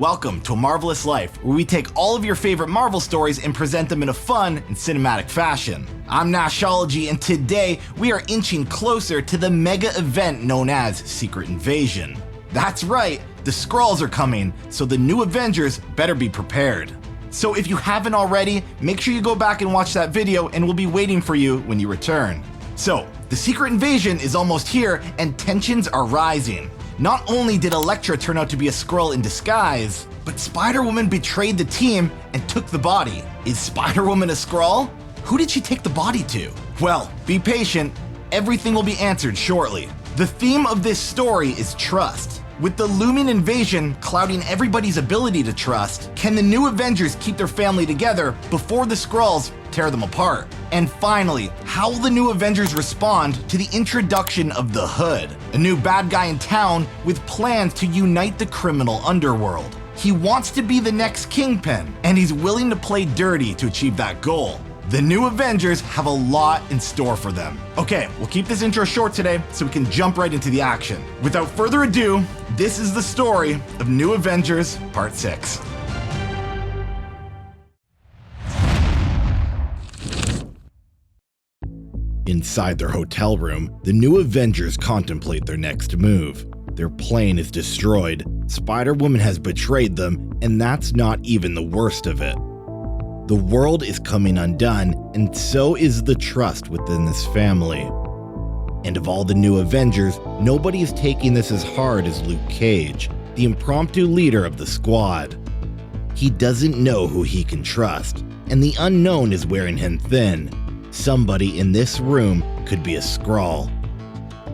Welcome to A Marvelous Life, where we take all of your favorite Marvel stories and present them in a fun and cinematic fashion. I'm Nashology, and today we are inching closer to the mega event known as Secret Invasion. That's right, the Skrulls are coming, so the new Avengers better be prepared. So if you haven't already, make sure you go back and watch that video, and we'll be waiting for you when you return. So, the Secret Invasion is almost here, and tensions are rising. Not only did Elektra turn out to be a Skrull in disguise, but Spider-Woman betrayed the team and took the body. Is Spider-Woman a Skrull? Who did she take the body to? Well, be patient, everything will be answered shortly. The theme of this story is trust. With the looming invasion clouding everybody's ability to trust, can the new Avengers keep their family together before the Skrulls tear them apart? And finally, how will the new Avengers respond to the introduction of the Hood, a new bad guy in town with plans to unite the criminal underworld? He wants to be the next Kingpin, and he's willing to play dirty to achieve that goal. The new Avengers have a lot in store for them. Okay, we'll keep this intro short today so we can jump right into the action. Without further ado, this is the story of New Avengers Part 6. Inside their hotel room, the new Avengers contemplate their next move. Their plane is destroyed, Spider-Woman has betrayed them, and that's not even the worst of it. The world is coming undone, and so is the trust within this family. And of all the new Avengers, nobody is taking this as hard as Luke Cage, the impromptu leader of the squad. He doesn't know who he can trust, and the unknown is wearing him thin. Somebody in this room could be a Skrull.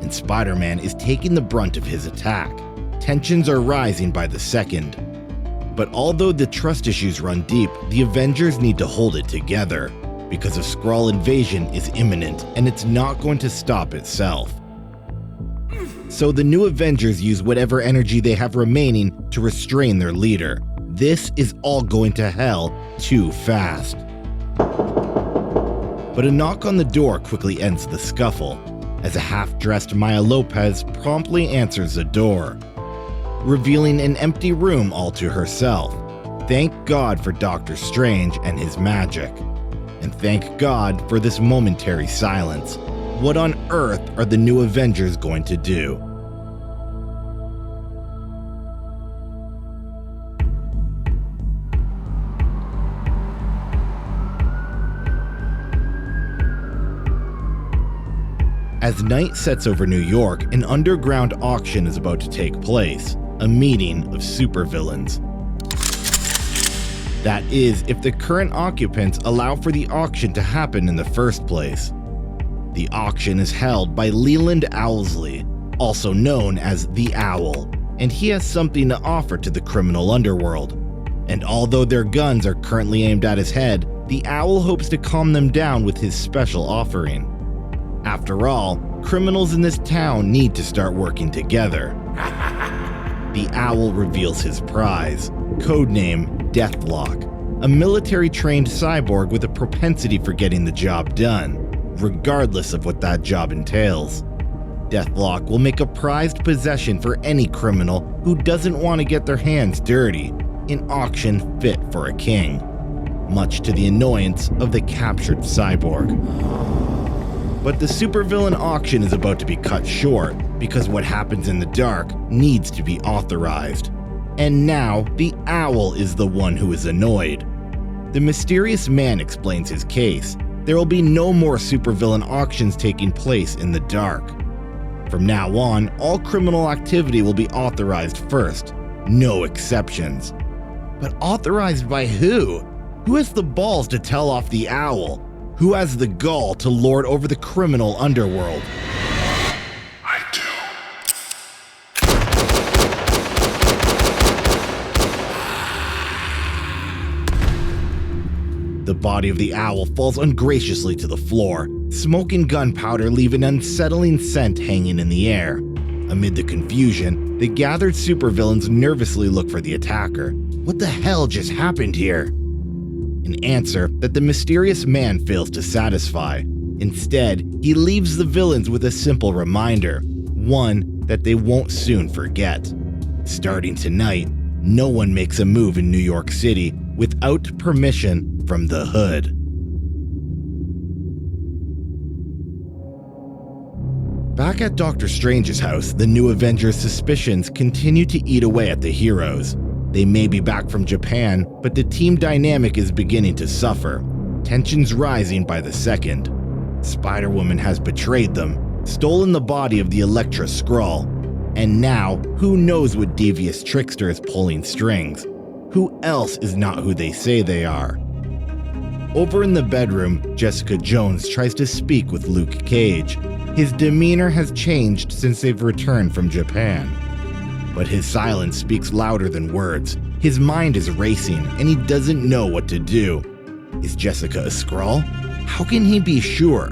And Spider-Man is taking the brunt of his attack. Tensions are rising by the second. But although the trust issues run deep, the Avengers need to hold it together, because a Skrull invasion is imminent and it's not going to stop itself. So the new Avengers use whatever energy they have remaining to restrain their leader. This is all going to hell too fast. But a knock on the door quickly ends the scuffle, as a half-dressed Maya Lopez promptly answers the door, revealing an empty room all to herself. Thank God for Doctor Strange and his magic. And thank God for this momentary silence. What on earth are the new Avengers going to do? As night sets over New York, an underground auction is about to take place. A meeting of supervillains. That is, if the current occupants allow for the auction to happen in the first place. The auction is held by Leland Owlsley, also known as the Owl, and he has something to offer to the criminal underworld. And although their guns are currently aimed at his head, the Owl hopes to calm them down with his special offering. After all, criminals in this town need to start working together. The Owl reveals his prize, codename Deathlock, a military-trained cyborg with a propensity for getting the job done, regardless of what that job entails. Deathlock will make a prized possession for any criminal who doesn't want to get their hands dirty, an auction fit for a king, much to the annoyance of the captured cyborg. But the supervillain auction is about to be cut short, because what happens in the dark needs to be authorized. And now, the Owl is the one who is annoyed. The mysterious man explains his case. There will be no more supervillain auctions taking place in the dark. From now on, all criminal activity will be authorized first, no exceptions. But authorized by who? Who has the balls to tell off the Owl? Who has the gall to lord over the criminal underworld? I do. The body of the Owl falls ungraciously to the floor. Smoke and gunpowder leave an unsettling scent hanging in the air. Amid the confusion, the gathered supervillains nervously look for the attacker. What the hell just happened here? An answer that the mysterious man fails to satisfy. Instead, he leaves the villains with a simple reminder, one that they won't soon forget. Starting tonight, no one makes a move in New York City without permission from the Hood. Back at Doctor Strange's house, the new Avengers' suspicions continue to eat away at the heroes. They may be back from Japan, but the team dynamic is beginning to suffer, tensions rising by the second. Spider-Woman has betrayed them, stolen the body of the Elektra Skrull, and now, who knows what devious trickster is pulling strings? Who else is not who they say they are? Over in the bedroom, Jessica Jones tries to speak with Luke Cage. His demeanor has changed since they've returned from Japan. But his silence speaks louder than words. His mind is racing, and he doesn't know what to do. Is Jessica a Skrull? How can he be sure?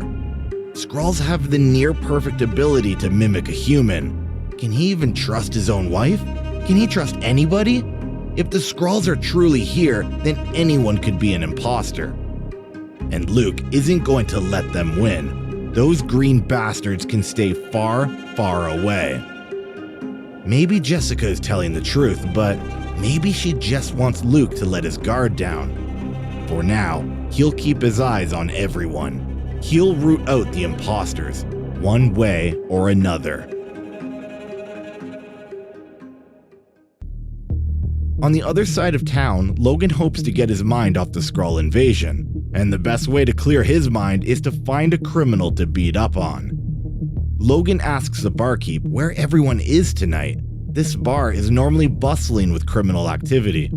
Skrulls have the near-perfect ability to mimic a human. Can he even trust his own wife? Can he trust anybody? If the Skrulls are truly here, then anyone could be an imposter. And Luke isn't going to let them win. Those green bastards can stay far, far away. Maybe Jessica is telling the truth, but maybe she just wants Luke to let his guard down. For now, he'll keep his eyes on everyone. He'll root out the imposters, one way or another. On the other side of town, Logan hopes to get his mind off the Skrull invasion, and the best way to clear his mind is to find a criminal to beat up on. Logan asks the barkeep where everyone is tonight. This bar is normally bustling with criminal activity,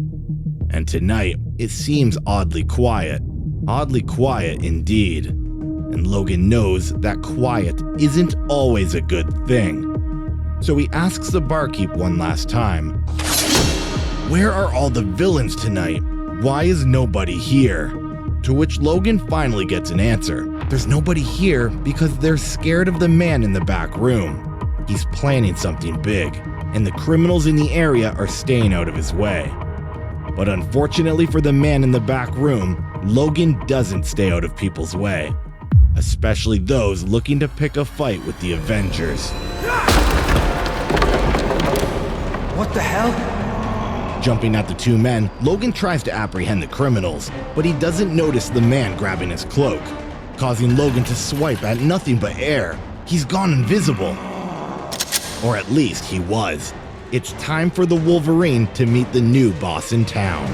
and tonight it seems oddly quiet indeed. And Logan knows that quiet isn't always a good thing. So he asks the barkeep one last time, "Where are all the villains tonight? Why is nobody here?" To which Logan finally gets an answer. There's nobody here because they're scared of the man in the back room. He's planning something big, and the criminals in the area are staying out of his way. But unfortunately for the man in the back room, Logan doesn't stay out of people's way, especially those looking to pick a fight with the Avengers. What the hell? Jumping at the two men, Logan tries to apprehend the criminals, but he doesn't notice the man grabbing his cloak, causing Logan to swipe at nothing but air. He's gone invisible. Or at least he was. It's time for the Wolverine to meet the new boss in town.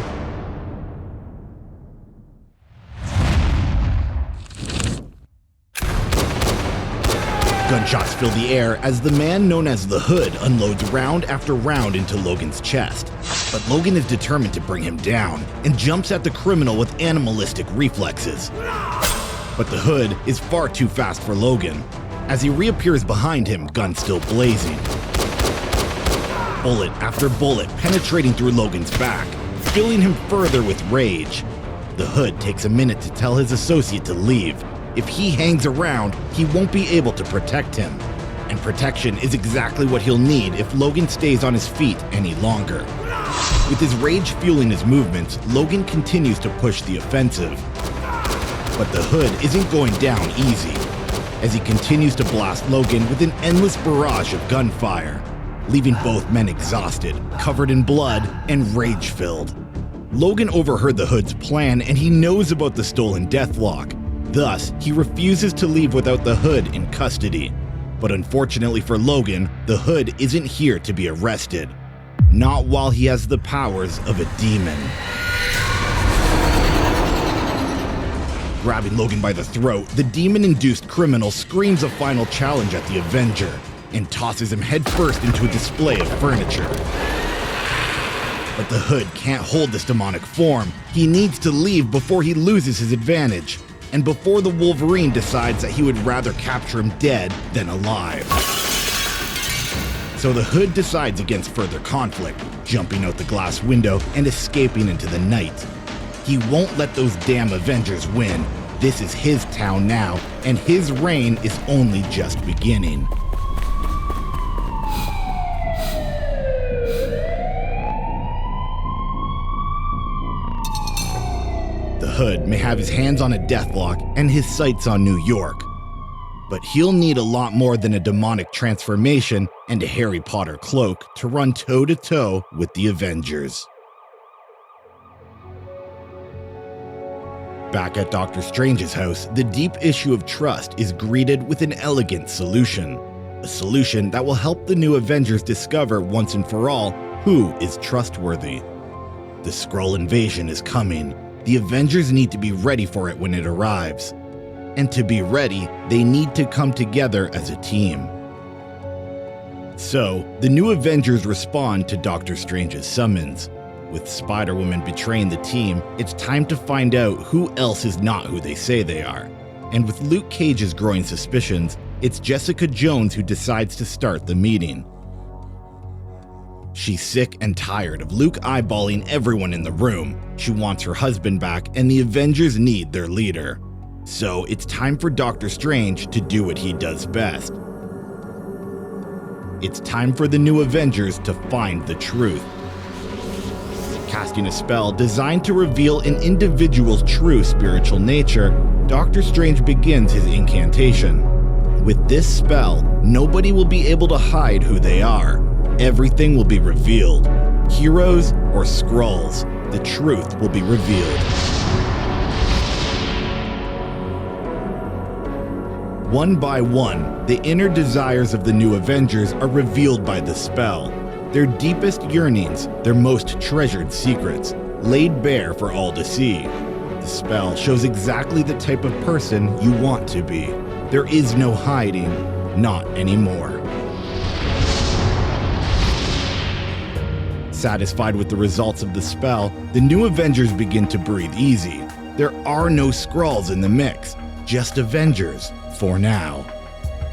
Gunshots fill the air as the man known as the Hood unloads round after round into Logan's chest. But Logan is determined to bring him down and jumps at the criminal with animalistic reflexes. But the Hood is far too fast for Logan. As he reappears behind him, gun still blazing. Bullet after bullet penetrating through Logan's back, filling him further with rage. The Hood takes a minute to tell his associate to leave. If he hangs around, he won't be able to protect him. And protection is exactly what he'll need if Logan stays on his feet any longer. With his rage fueling his movements, Logan continues to push the offensive. But the Hood isn't going down easy, as he continues to blast Logan with an endless barrage of gunfire, leaving both men exhausted, covered in blood, and rage-filled. Logan overheard the Hood's plan, and he knows about the stolen Deathlock. Thus, he refuses to leave without the Hood in custody. But unfortunately for Logan, the Hood isn't here to be arrested. Not while he has the powers of a demon. Grabbing Logan by the throat, the demon-induced criminal screams a final challenge at the Avenger and tosses him headfirst into a display of furniture. But the Hood can't hold this demonic form. He needs to leave before he loses his advantage, and before the Wolverine decides that he would rather capture him dead than alive. So the Hood decides against further conflict, jumping out the glass window and escaping into the night. He won't let those damn Avengers win. This is his town now, and his reign is only just beginning. The Hood may have his hands on a Deathlock and his sights on New York, But he'll need a lot more than a demonic transformation and a Harry Potter cloak to run toe-to-toe with the Avengers. Back at Doctor Strange's house, the deep issue of trust is greeted with an elegant solution. A solution that will help the new Avengers discover once and for all who is trustworthy. The Skrull invasion is coming. The Avengers need to be ready for it when it arrives. And to be ready, they need to come together as a team. So, the new Avengers respond to Doctor Strange's summons. With Spider-Woman betraying the team, it's time to find out who else is not who they say they are. And with Luke Cage's growing suspicions, it's Jessica Jones who decides to start the meeting. She's sick and tired of Luke eyeballing everyone in the room. She wants her husband back, and the Avengers need their leader. So it's time for Doctor Strange to do what he does best. It's time for the new Avengers to find the truth. Casting a spell designed to reveal an individual's true spiritual nature, Doctor Strange begins his incantation. With this spell, nobody will be able to hide who they are. Everything will be revealed. Heroes or Skrulls, the truth will be revealed. One by one, the inner desires of the new Avengers are revealed by the spell. Their deepest yearnings, their most treasured secrets, laid bare for all to see. The spell shows exactly the type of person you want to be. There is no hiding, not anymore. Satisfied with the results of the spell, the new Avengers begin to breathe easy. There are no Skrulls in the mix, just Avengers, for now.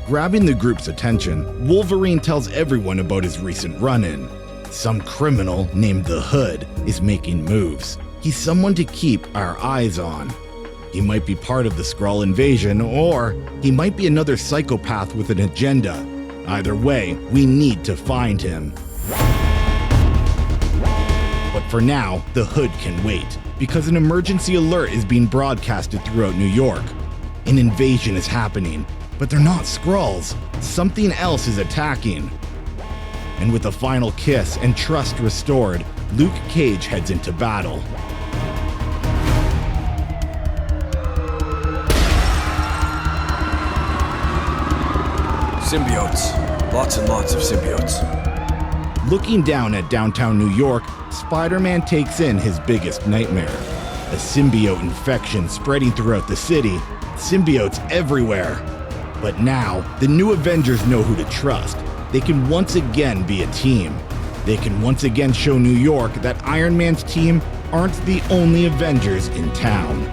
Grabbing the group's attention, Wolverine tells everyone about his recent run-in. Some criminal named the Hood is making moves. He's someone to keep our eyes on. He might be part of the Skrull invasion, or he might be another psychopath with an agenda. Either way, we need to find him. But for now, the Hood can wait, because an emergency alert is being broadcasted throughout New York. An invasion is happening, but they're not Skrulls. Something else is attacking. And with a final kiss and trust restored, Luke Cage heads into battle. Symbiotes. Lots and lots of symbiotes. Looking down at downtown New York, Spider-Man takes in his biggest nightmare. A symbiote infection spreading throughout the city. Symbiotes everywhere. But now, the new Avengers know who to trust. They can once again be a team. They can once again show New York that Iron Man's team aren't the only Avengers in town.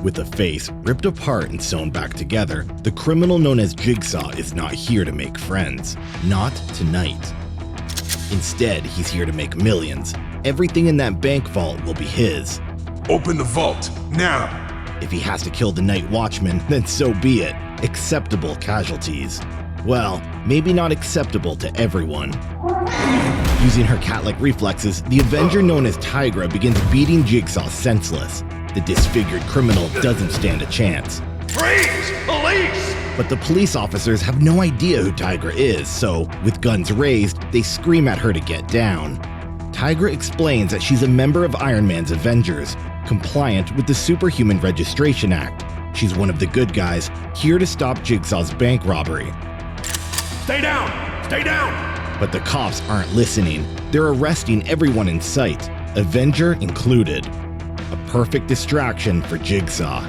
With a face ripped apart and sewn back together, the criminal known as Jigsaw is not here to make friends. Not tonight. Instead, he's here to make millions. Everything in that bank vault will be his. Open the vault, now! If he has to kill the night watchman, then so be it. Acceptable casualties. Well, maybe not acceptable to everyone. Using her cat-like reflexes, the Avenger known as Tigra begins beating Jigsaw senseless. The disfigured criminal doesn't stand a chance. Freeze! Police! But the police officers have no idea who Tigra is, so, with guns raised, they scream at her to get down. Tigra explains that she's a member of Iron Man's Avengers, compliant with the Superhuman Registration Act. She's one of the good guys, here to stop Jigsaw's bank robbery. Stay down! Stay down! But the cops aren't listening. They're arresting everyone in sight, Avenger included. A perfect distraction for Jigsaw.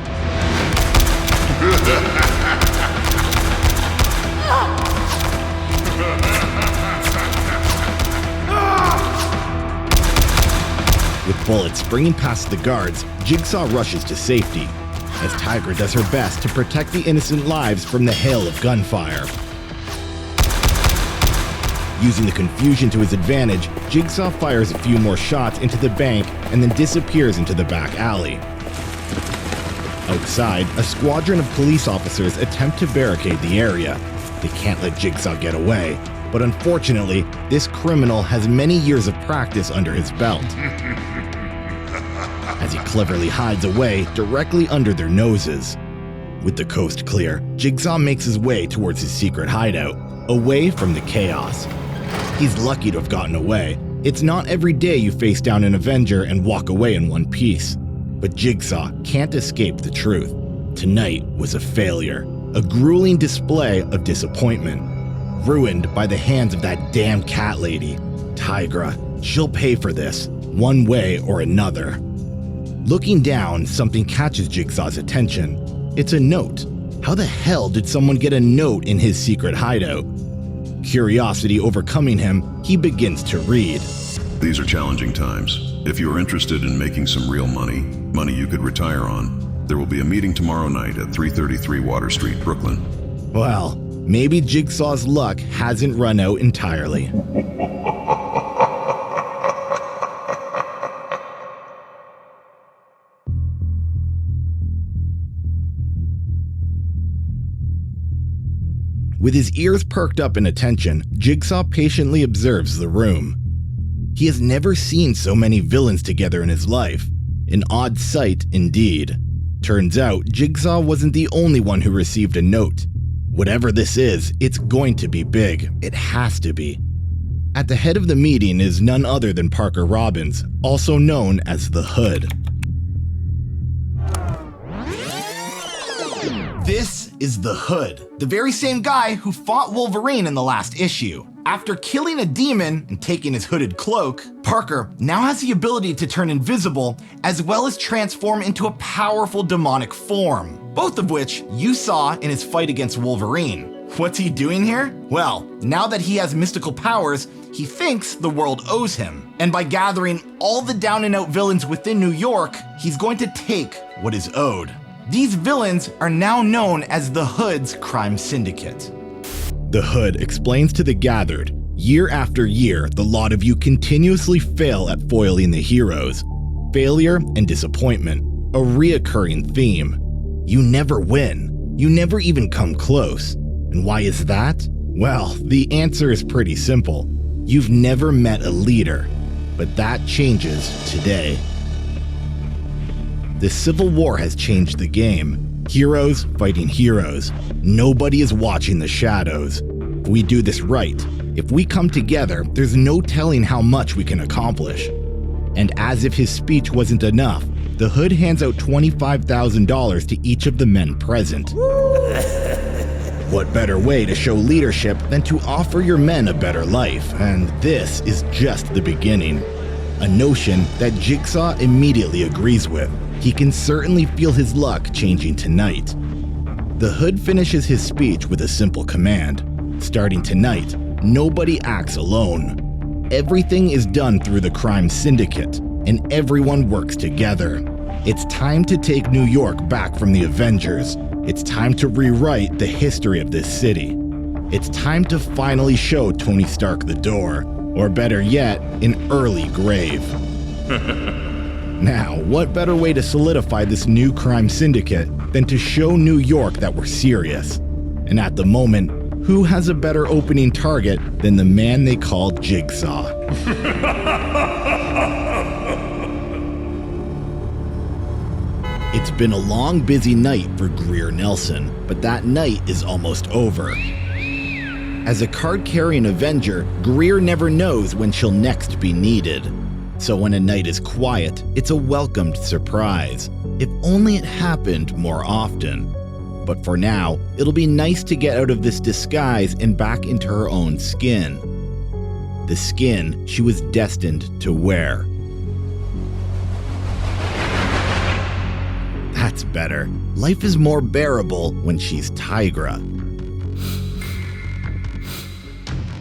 With bullets springing past the guards, Jigsaw rushes to safety, as Tigra does her best to protect the innocent lives from the hail of gunfire. Using the confusion to his advantage, Jigsaw fires a few more shots into the bank and then disappears into the back alley. Outside, a squadron of police officers attempt to barricade the area. They can't let Jigsaw get away, but unfortunately, this criminal has many years of practice under his belt. As he cleverly hides away directly under their noses. With the coast clear, Jigsaw makes his way towards his secret hideout, away from the chaos. He's lucky to have gotten away. It's not every day you face down an Avenger and walk away in one piece. But Jigsaw can't escape the truth. Tonight was a failure, a grueling display of disappointment. Ruined by the hands of that damn cat lady, Tigra. She'll pay for this, one way or another. Looking down, something catches Jigsaw's attention. It's a note. How the hell did someone get a note in his secret hideout? Curiosity overcoming him, he begins to read. These are challenging times. If you are interested in making some real money you could retire on, there will be a meeting tomorrow night at 333 Water Street, Brooklyn. Well, maybe Jigsaw's luck hasn't run out entirely. With his ears perked up in attention, Jigsaw patiently observes the room. He has never seen so many villains together in his life. An odd sight indeed. Turns out, Jigsaw wasn't the only one who received a note. Whatever this is, it's going to be big. It has to be. At the head of the meeting is none other than Parker Robbins, also known as the Hood. This is the Hood, the very same guy who fought Wolverine in the last issue. After killing a demon and taking his hooded cloak, Parker now has the ability to turn invisible as well as transform into a powerful demonic form, both of which you saw in his fight against Wolverine. What's he doing here? Well, now that he has mystical powers, he thinks the world owes him. And by gathering all the down and out villains within New York, he's going to take what is owed. These villains are now known as the Hood's Crime Syndicate. The Hood explains to the gathered, year after year, the lot of you continuously fail at foiling the heroes. Failure and disappointment, a reoccurring theme. You never win. You never even come close. And why is that? Well, the answer is pretty simple. You've never met a leader. But that changes today. The Civil War has changed the game. Heroes fighting heroes. Nobody is watching the shadows. If we do this right, if we come together, there's no telling how much we can accomplish. And as if his speech wasn't enough, the Hood hands out $25,000 to each of the men present. What better way to show leadership than to offer your men a better life? And this is just the beginning. A notion that Jigsaw immediately agrees with. He can certainly feel his luck changing tonight. The Hood finishes his speech with a simple command. Starting tonight, nobody acts alone. Everything is done through the Crime Syndicate, and everyone works together. It's time to take New York back from the Avengers. It's time to rewrite the history of this city. It's time to finally show Tony Stark the door, or better yet, an early grave. Now, what better way to solidify this new crime syndicate than to show New York that we're serious? And at the moment, who has a better opening target than the man they call Jigsaw? It's been a long, busy night for Greer Nelson, but that night is almost over. As a card-carrying Avenger, Greer never knows when she'll next be needed. So when a night is quiet, it's a welcomed surprise. If only it happened more often. But for now, it'll be nice to get out of this disguise and back into her own skin. The skin she was destined to wear. That's better. Life is more bearable when she's Tigra.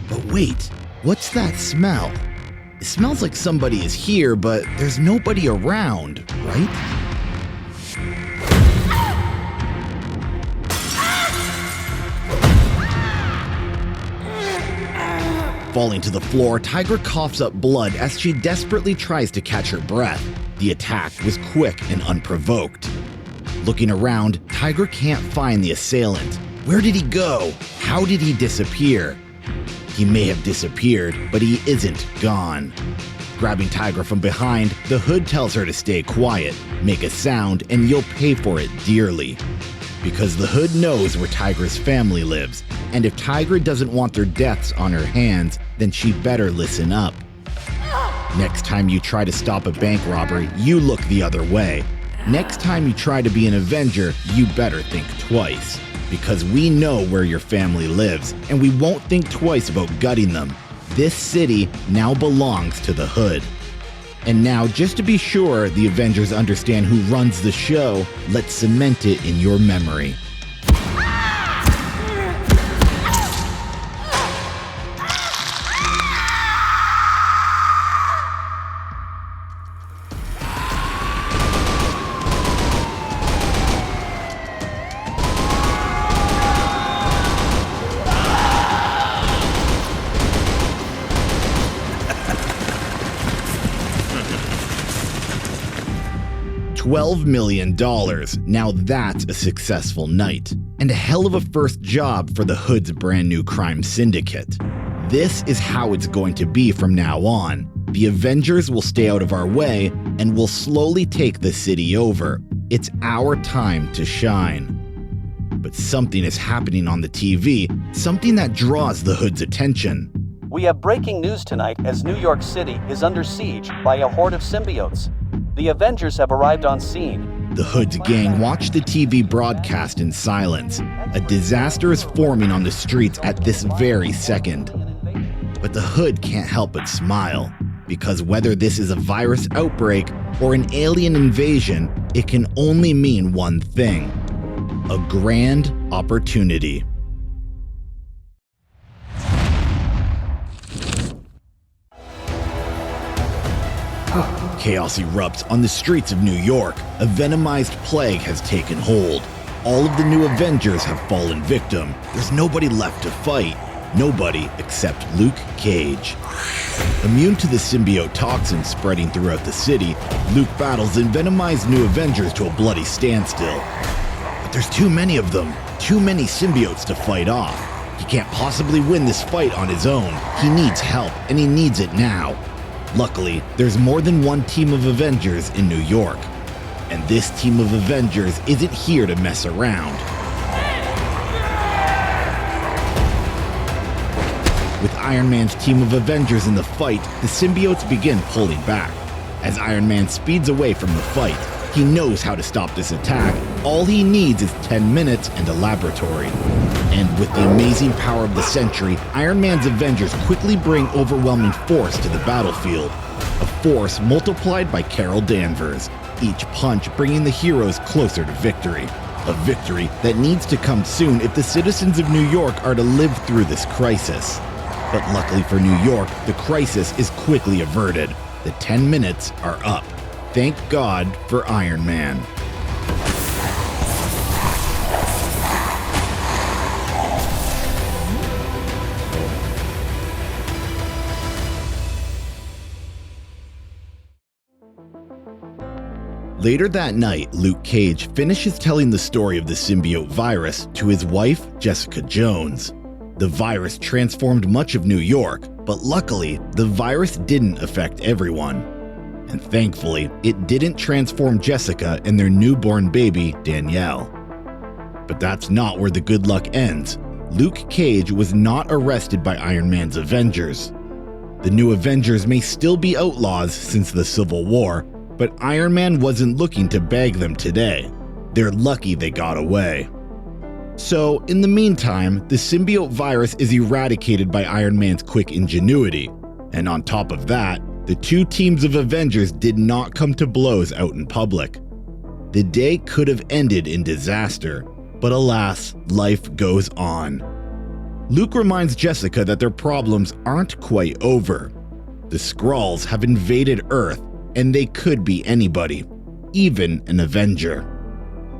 But wait, what's that smell? It smells like somebody is here, but there's nobody around, right? Falling to the floor, Tigra coughs up blood as she desperately tries to catch her breath. The attack was quick and unprovoked. Looking around, Tigra can't find the assailant. Where did he go? How did he disappear? He may have disappeared, but he isn't gone. Grabbing Tigra from behind, the Hood tells her to stay quiet, make a sound, and you'll pay for it dearly. Because the Hood knows where Tigra's family lives, and if Tigra doesn't want their deaths on her hands, then she better listen up. Next time you try to stop a bank robbery, you look the other way. Next time you try to be an Avenger, you better think twice. Because we know where your family lives, and we won't think twice about gutting them. This city now belongs to the Hood. And now, just to be sure the Avengers understand who runs the show, let's cement it in your memory. $12 million. Now that's a successful night. And a hell of a first job for the Hood's brand new Crime Syndicate. This is how it's going to be from now on. The Avengers will stay out of our way, and we'll slowly take the city over. It's our time to shine. But something is happening on the TV, something that draws the Hood's attention. We have breaking news tonight as New York City is under siege by a horde of symbiotes. The Avengers have arrived on scene. The Hood's gang watch the TV broadcast in silence. A disaster is forming on the streets at this very second. But the Hood can't help but smile, because whether this is a virus outbreak or an alien invasion, it can only mean one thing: a grand opportunity. Chaos erupts on the streets of New York. A venomized plague has taken hold. All of the new Avengers have fallen victim. There's nobody left to fight. Nobody except Luke Cage. Immune to the symbiote toxin spreading throughout the city, Luke battles the venomized new Avengers to a bloody standstill. But there's too many of them. Too many symbiotes to fight off. He can't possibly win this fight on his own. He needs help, and he needs it now. Luckily, there's more than one team of Avengers in New York. And this team of Avengers isn't here to mess around. With Iron Man's team of Avengers in the fight, the symbiotes begin pulling back. As Iron Man speeds away from the fight, he knows how to stop this attack. All he needs is 10 minutes and a laboratory. And with the amazing power of the Sentry, Iron Man's Avengers quickly bring overwhelming force to the battlefield. A force multiplied by Carol Danvers, each punch bringing the heroes closer to victory. A victory that needs to come soon if the citizens of New York are to live through this crisis. But luckily for New York, the crisis is quickly averted. The 10 minutes are up. Thank God for Iron Man. Later that night, Luke Cage finishes telling the story of the symbiote virus to his wife, Jessica Jones. The virus transformed much of New York, but luckily, the virus didn't affect everyone. And thankfully, it didn't transform Jessica and their newborn baby, Danielle. But that's not where the good luck ends. Luke Cage was not arrested by Iron Man's Avengers. The new Avengers may still be outlaws since the Civil War, but Iron Man wasn't looking to bag them today. They're lucky they got away. So, in the meantime, the symbiote virus is eradicated by Iron Man's quick ingenuity. And on top of that, the two teams of Avengers did not come to blows out in public. The day could have ended in disaster, but alas, life goes on. Luke reminds Jessica that their problems aren't quite over. The Skrulls have invaded Earth, and they could be anybody, even an Avenger.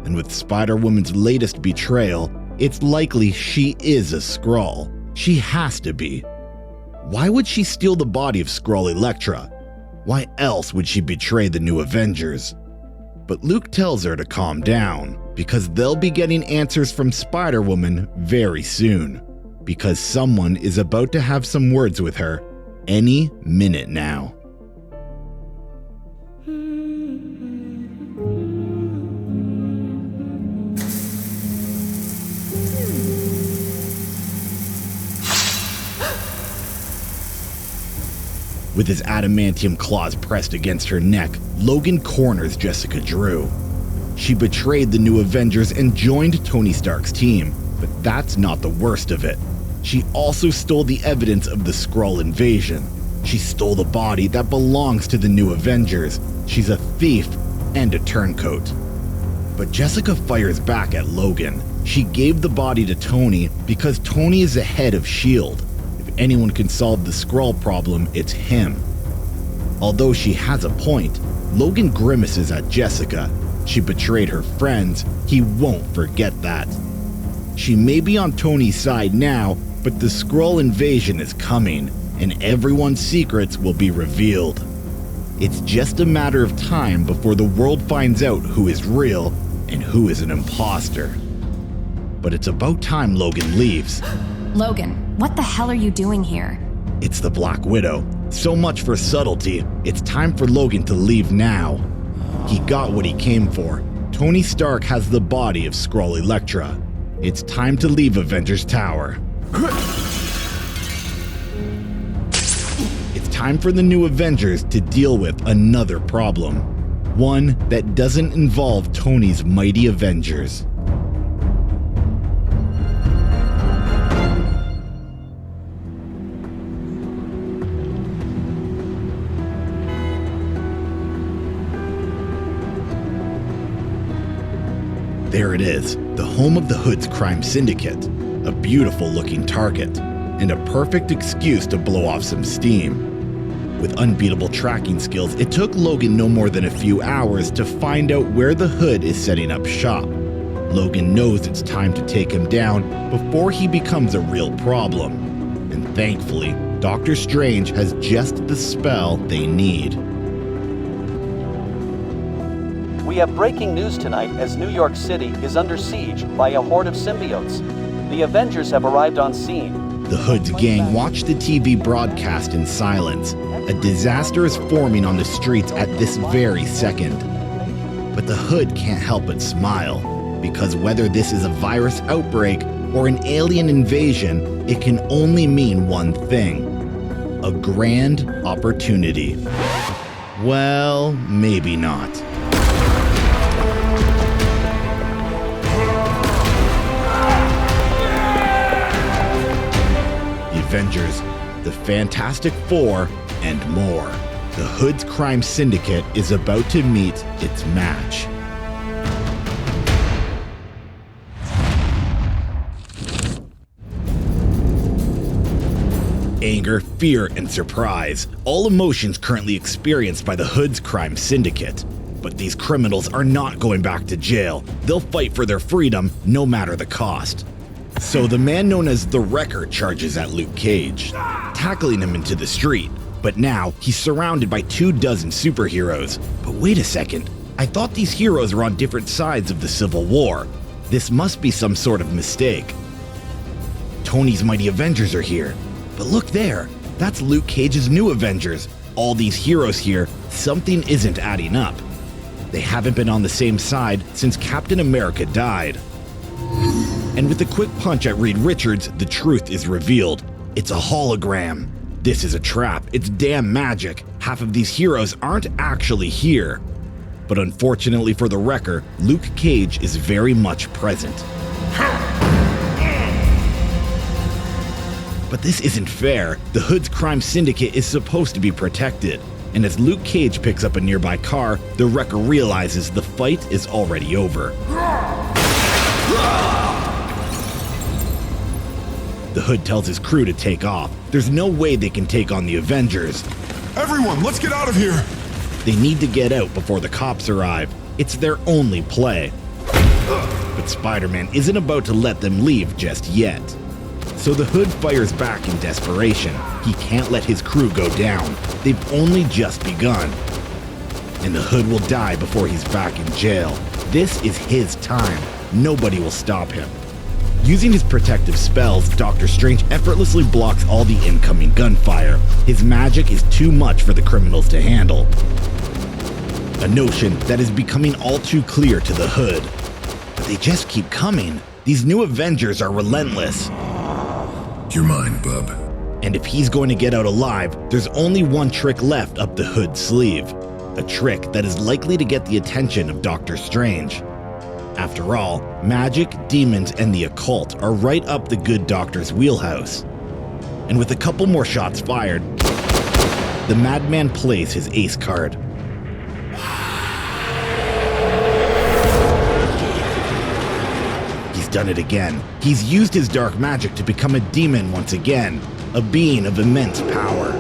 And with Spider-Woman's latest betrayal, it's likely she is a Skrull. She has to be. Why would she steal the body of Skrull Elektra? Why else would she betray the new Avengers? But Luke tells her to calm down, because they'll be getting answers from Spider-Woman very soon. Because someone is about to have some words with her any minute now. With his adamantium claws pressed against her neck, Logan corners Jessica Drew. She betrayed the new Avengers and joined Tony Stark's team, but that's not the worst of it. She also stole the evidence of the Skrull invasion. She stole the body that belongs to the new Avengers. She's a thief and a turncoat. But Jessica fires back at Logan. She gave the body to Tony because Tony is the head of S.H.I.E.L.D. If anyone can solve the Skrull problem, it's him. Although she has a point, Logan grimaces at Jessica. She betrayed her friends. He won't forget that. She may be on Tony's side now, but the Skrull invasion is coming, and everyone's secrets will be revealed. It's just a matter of time before the world finds out who is real and who is an imposter. But it's about time Logan leaves. Logan, what the hell are you doing here? It's the Black Widow. So much for subtlety. It's time for Logan to leave now. He got what he came for. Tony Stark has the body of Skrull Elektra. It's time to leave Avengers Tower. It's time for the new Avengers to deal with another problem. One that doesn't involve Tony's mighty Avengers. There it is, the home of the Hood's Crime Syndicate, a beautiful looking target, and a perfect excuse to blow off some steam. With unbeatable tracking skills, it took Logan no more than a few hours to find out where the Hood is setting up shop. Logan knows it's time to take him down before he becomes a real problem. And thankfully, Doctor Strange has just the spell they need. We have breaking news tonight as New York City is under siege by a horde of symbiotes. The Avengers have arrived on scene. The Hood's gang watch the TV broadcast in silence. A disaster is forming on the streets at this very second. But the Hood can't help but smile, because whether this is a virus outbreak or an alien invasion, it can only mean one thing: a grand opportunity. Well, maybe not. Avengers, the Fantastic Four, and more. The Hood's Crime Syndicate is about to meet its match. Anger, fear, and surprise, all emotions currently experienced by the Hood's Crime Syndicate. But these criminals are not going back to jail. They'll fight for their freedom, no matter the cost. So the man known as the Wrecker charges at Luke Cage, tackling him into the street. But now, he's surrounded by 24 superheroes. But wait a second, I thought these heroes were on different sides of the Civil War. This must be some sort of mistake. Tony's mighty Avengers are here. But look there, that's Luke Cage's new Avengers. All these heroes here, something isn't adding up. They haven't been on the same side since Captain America died. And with a quick punch at Reed Richards, the truth is revealed. It's a hologram. This is a trap. It's damn magic. Half of these heroes aren't actually here. But unfortunately for the Wrecker, Luke Cage is very much present. But this isn't fair. The Hood's Crime Syndicate is supposed to be protected. And as Luke Cage picks up a nearby car, the Wrecker realizes the fight is already over. The Hood tells his crew to take off. There's no way they can take on the Avengers. Everyone, let's get out of here! They need to get out before the cops arrive. It's their only play. But Spider-Man isn't about to let them leave just yet. So the Hood fires back in desperation. He can't let his crew go down. They've only just begun. and the Hood will die before he's back in jail. This is his time. Nobody will stop him. Using his protective spells, Doctor Strange effortlessly blocks all the incoming gunfire. His magic is too much for the criminals to handle. A notion that is becoming all too clear to the Hood. But they just keep coming. These new Avengers are relentless. You're mine, bub. And if he's going to get out alive, there's only one trick left up the Hood's sleeve. A trick that is likely to get the attention of Doctor Strange. After all, magic, demons, and the occult are right up the good doctor's wheelhouse. And with a couple more shots fired, the madman plays his ace card. He's done it again. He's used his dark magic to become a demon once again, a being of immense power.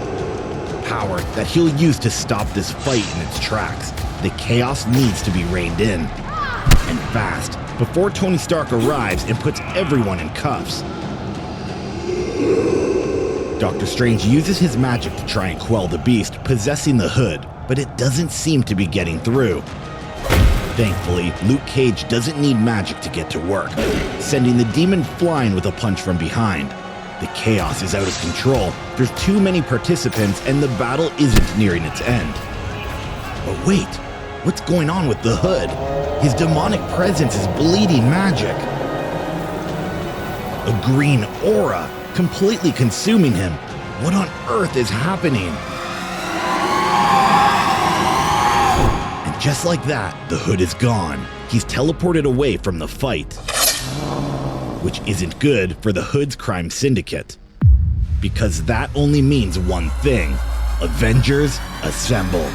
Power that he'll use to stop this fight in its tracks. The chaos needs to be reined in. And fast, before Tony Stark arrives and puts everyone in cuffs. Doctor Strange uses his magic to try and quell the beast possessing the Hood, but it doesn't seem to be getting through. Thankfully, Luke Cage doesn't need magic to get to work, sending the demon flying with a punch from behind. The chaos is out of control, there's too many participants, and the battle isn't nearing its end. But wait, what's going on with the Hood? His demonic presence is bleeding magic. A green aura, completely consuming him. What on earth is happening? And just like that, the Hood is gone. He's teleported away from the fight. Which isn't good for the Hood's Crime Syndicate. Because that only means one thing. Avengers assemble.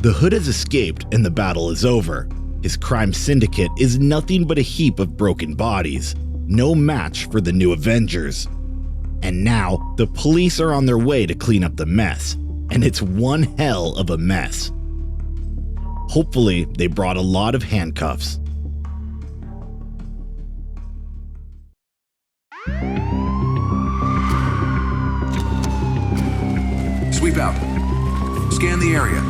The Hood has escaped and the battle is over. His crime syndicate is nothing but a heap of broken bodies, no match for the new Avengers. And now, the police are on their way to clean up the mess, and it's one hell of a mess. Hopefully, they brought a lot of handcuffs. Sweep out. Scan the area.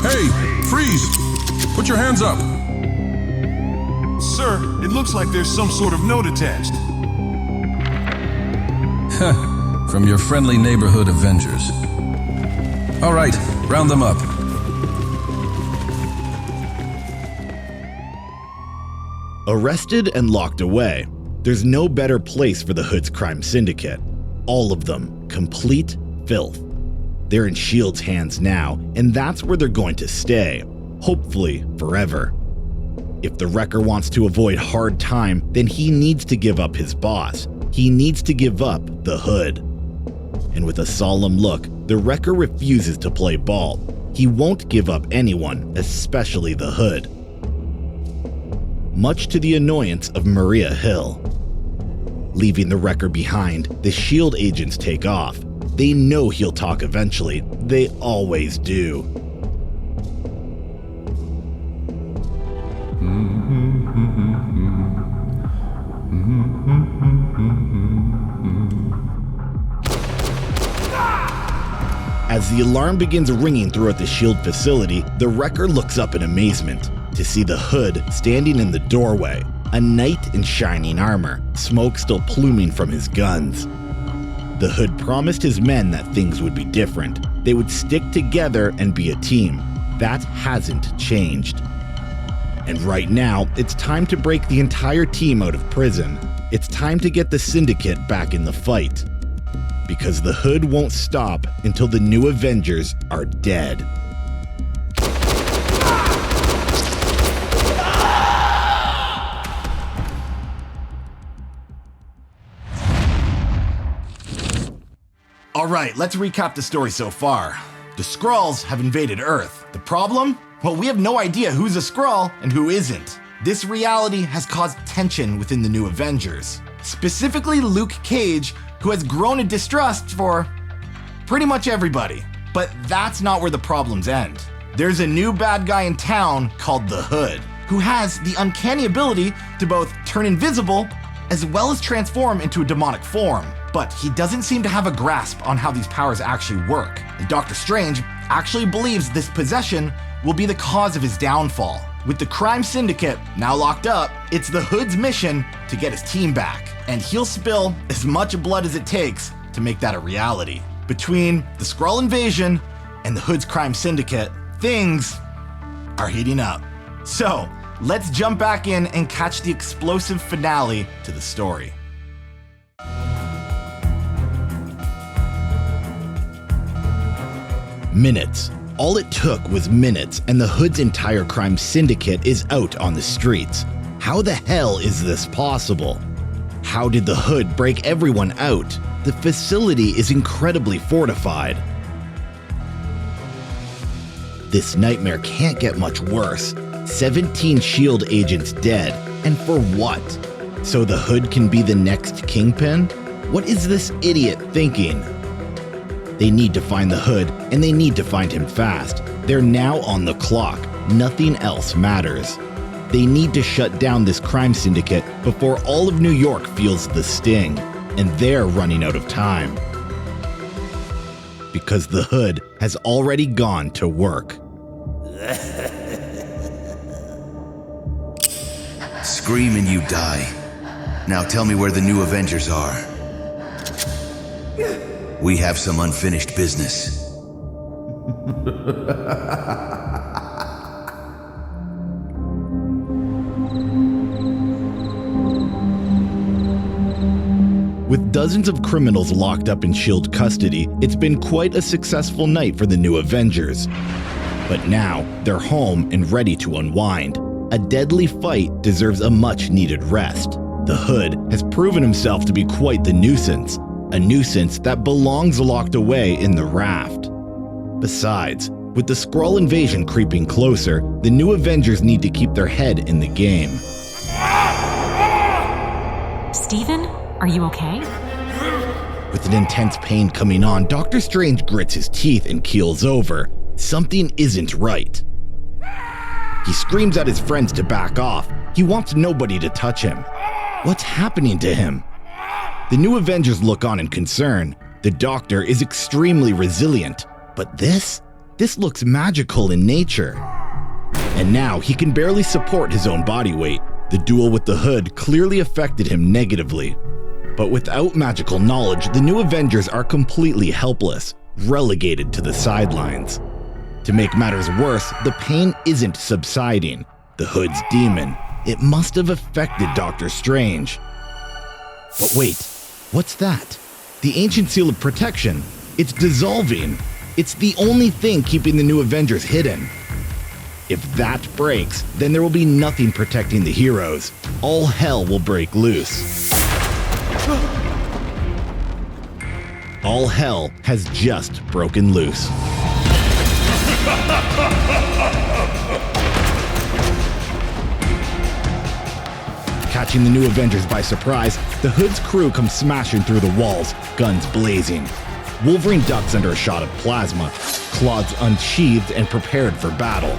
Hey, freeze! Put your hands up! Sir, it looks like there's some sort of note attached. From your friendly neighborhood Avengers. All right, round them up. Arrested and locked away, there's no better place for the Hood's crime syndicate. All of them, complete filth. They're in S.H.I.E.L.D.'s hands now, and that's where they're going to stay, hopefully forever. If the Wrecker wants to avoid hard time, then he needs to give up his boss. He needs to give up the Hood. And with a solemn look, the Wrecker refuses to play ball. He won't give up anyone, especially the Hood. Much to the annoyance of Maria Hill. Leaving the Wrecker behind, the S.H.I.E.L.D. agents take off. They know he'll talk eventually. They always do. As the alarm begins ringing throughout the S.H.I.E.L.D. facility, the Wrecker looks up in amazement to see the Hood standing in the doorway, a knight in shining armor, smoke still pluming from his guns. The Hood promised his men that things would be different. They would stick together and be a team. That hasn't changed. And right now, it's time to break the entire team out of prison. It's time to get the Syndicate back in the fight. Because the Hood won't stop until the new Avengers are dead. Alright, let's recap the story so far. The Skrulls have invaded Earth. The problem? But we have no idea who's a Skrull and who isn't. This reality has caused tension within the new Avengers. Specifically Luke Cage, who has grown a distrust for pretty much everybody. But that's not where the problems end. There's a new bad guy in town called the Hood, who has the uncanny ability to both turn invisible as well as transform into a demonic form. But he doesn't seem to have a grasp on how these powers actually work. And Doctor Strange actually believes this possession will be the cause of his downfall. With the Crime Syndicate now locked up, it's the Hood's mission to get his team back. And he'll spill as much blood as it takes to make that a reality. Between the Skrull invasion and the Hood's Crime Syndicate, things are heating up. So, let's jump back in and catch the explosive finale to the story. Minutes. All it took was minutes, and the Hood's entire crime syndicate is out on the streets. How the hell is this possible? How did the Hood break everyone out? The facility is incredibly fortified. This nightmare can't get much worse. 17 S.H.I.E.L.D. agents dead, and for what? So the Hood can be the next Kingpin? What is this idiot thinking? They need to find the Hood, and they need to find him fast. They're now on the clock. Nothing else matters. They need to shut down this crime syndicate before all of New York feels the sting, and they're running out of time. Because the Hood has already gone to work. Scream and you die. Now tell me where the new Avengers are. We have some unfinished business. With dozens of criminals locked up in S.H.I.E.L.D. custody, it's been quite a successful night for the new Avengers. But now, they're home and ready to unwind. A deadly fight deserves a much-needed rest. The Hood has proven himself to be quite the nuisance. A nuisance that belongs locked away in the raft. Besides, with the Skrull invasion creeping closer, the new Avengers need to keep their head in the game. Steven, are you okay? With an intense pain coming on, Doctor Strange grits his teeth and keels over. Something isn't right. He screams at his friends to back off. He wants nobody to touch him. What's happening to him? The new Avengers look on in concern. The Doctor is extremely resilient. But this looks magical in nature. And now he can barely support his own body weight. The duel with the Hood clearly affected him negatively. But without magical knowledge, the new Avengers are completely helpless, relegated to the sidelines. To make matters worse, the pain isn't subsiding. The Hood's demon, it must have affected Doctor Strange. But wait, what's that? The ancient seal of protection. It's dissolving. It's the only thing keeping the new Avengers hidden. If that breaks, then there will be nothing protecting the heroes. All hell will break loose. All hell has just broken loose. Catching the new Avengers by surprise, the Hood's crew comes smashing through the walls, guns blazing. Wolverine ducks under a shot of plasma, claws unsheathed and prepared for battle.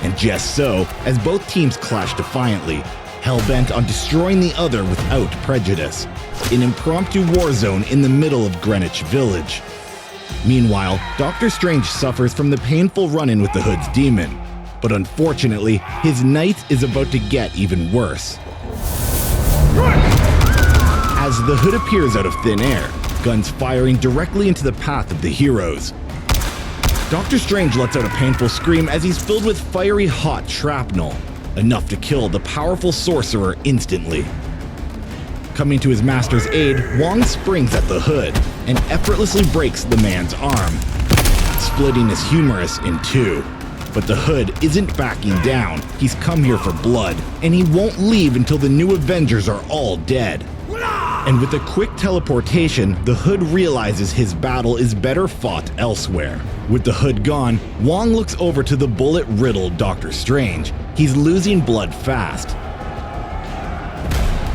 And just so, as both teams clash defiantly, hell-bent on destroying the other without prejudice. An impromptu war zone in the middle of Greenwich Village. Meanwhile, Doctor Strange suffers from the painful run-in with the Hood's demon. But unfortunately, his night is about to get even worse. As the Hood appears out of thin air, guns firing directly into the path of the heroes. Doctor Strange lets out a painful scream as he's filled with fiery hot shrapnel, enough to kill the powerful sorcerer instantly. Coming to his master's aid, Wong springs at the Hood and effortlessly breaks the man's arm, splitting his humerus in two. But the Hood isn't backing down. He's come here for blood, and he won't leave until the new Avengers are all dead. And with a quick teleportation, the Hood realizes his battle is better fought elsewhere. With the Hood gone, Wong looks over to the bullet-riddled Doctor Strange. He's losing blood fast.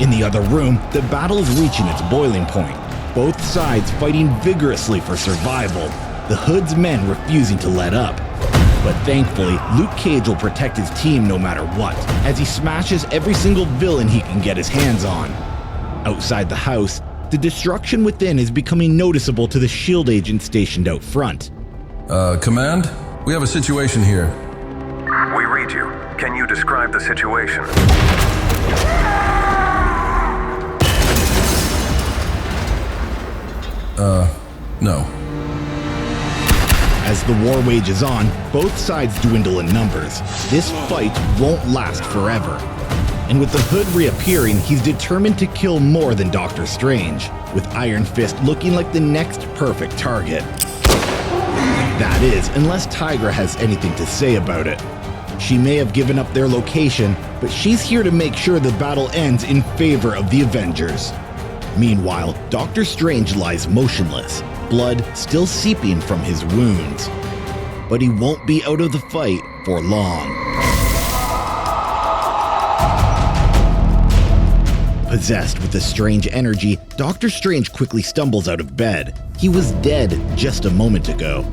In the other room, the battle is reaching its boiling point. Both sides fighting vigorously for survival. The Hood's men refusing to let up. But thankfully, Luke Cage will protect his team no matter what, as he smashes every single villain he can get his hands on. Outside the house, the destruction within is becoming noticeable to the S.H.I.E.L.D. agent stationed out front. Command? We have a situation here. We read you. Can you describe the situation? No. As the war wages on, both sides dwindle in numbers. This fight won't last forever. And with the Hood reappearing, he's determined to kill more than Doctor Strange, with Iron Fist looking like the next perfect target. That is, unless Tigra has anything to say about it. She may have given up their location, but she's here to make sure the battle ends in favor of the Avengers. Meanwhile, Doctor Strange lies motionless, blood still seeping from his wounds. But he won't be out of the fight for long. Possessed with a strange energy, Doctor Strange quickly stumbles out of bed. He was dead just a moment ago,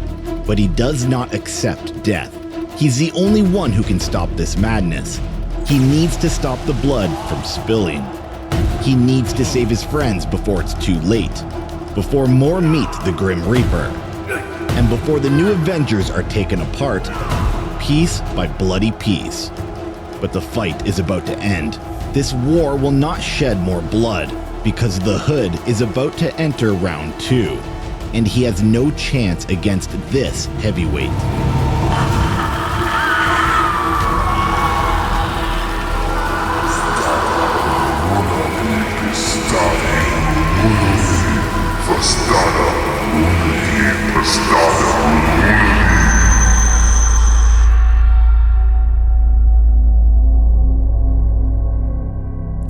but he does not accept death. He's the only one who can stop this madness. He needs to stop the blood from spilling. He needs to save his friends before it's too late, before more meet the Grim Reaper, and before the new Avengers are taken apart, piece by bloody piece. But the fight is about to end. This war will not shed more blood, because the Hood is about to enter round 2, and he has no chance against this heavyweight.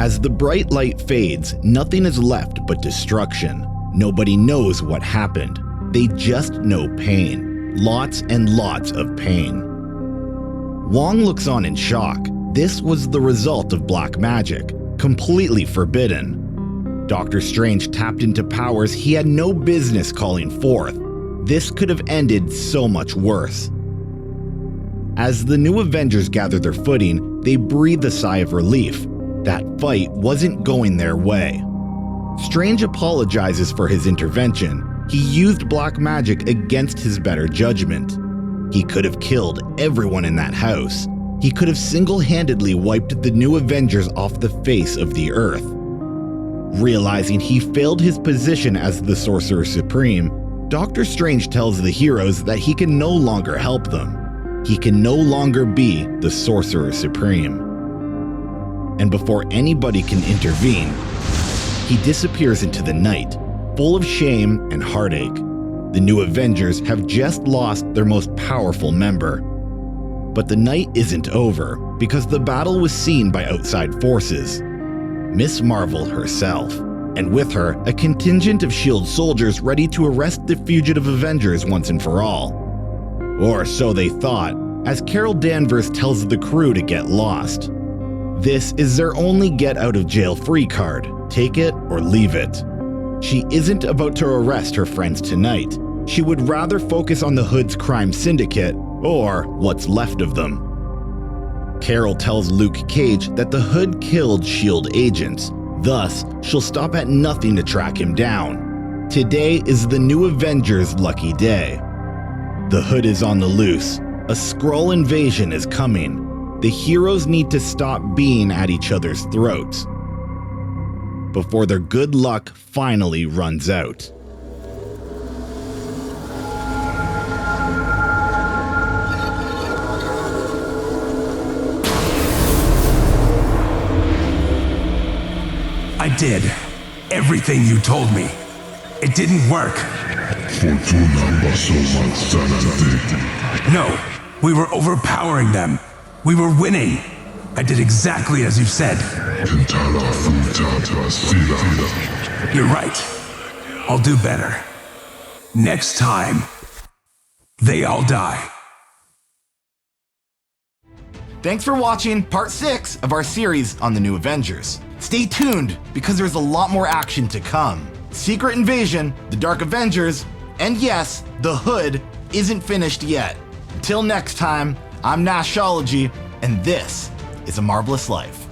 As the bright light fades, nothing is left but destruction. Nobody knows what happened. They just know pain. Lots and lots of pain. Wong looks on in shock. This was the result of black magic, completely forbidden. Doctor Strange tapped into powers he had no business calling forth. This could have ended so much worse. As the new Avengers gather their footing, they breathe a sigh of relief. That fight wasn't going their way. Strange apologizes for his intervention. He used black magic against his better judgment. He could have killed everyone in that house. He could have single-handedly wiped the new Avengers off the face of the earth. Realizing he failed his position as the Sorcerer Supreme, Doctor Strange tells the heroes that he can no longer help them. He can no longer be the Sorcerer Supreme. And before anybody can intervene, he disappears into the night, full of shame and heartache. The new Avengers have just lost their most powerful member. But the night isn't over, because the battle was seen by outside forces. Miss Marvel herself, and with her, a contingent of S.H.I.E.L.D. soldiers ready to arrest the fugitive Avengers once and for all. Or so they thought, as Carol Danvers tells the crew to get lost. This is their only get-out-of-jail-free card. Take it or leave it. She isn't about to arrest her friends tonight. She would rather focus on the Hood's Crime Syndicate, or what's left of them. Carol tells Luke Cage that the Hood killed S.H.I.E.L.D. agents. Thus, she'll stop at nothing to track him down. Today is the new Avengers' lucky day. The Hood is on the loose. A Skrull invasion is coming. The heroes need to stop being at each other's throats before their good luck finally runs out. I did everything you told me. It didn't work. No, we were overpowering them. We were winning. I did exactly as you said. You're right. I'll do better. Next time, they all die. Thanks for watching part 6 of our series on the new Avengers. Stay tuned, because there's a lot more action to come. Secret Invasion, The Dark Avengers, and yes, The Hood isn't finished yet. Until next time, I'm Nashology, and this is A Marvelous Life.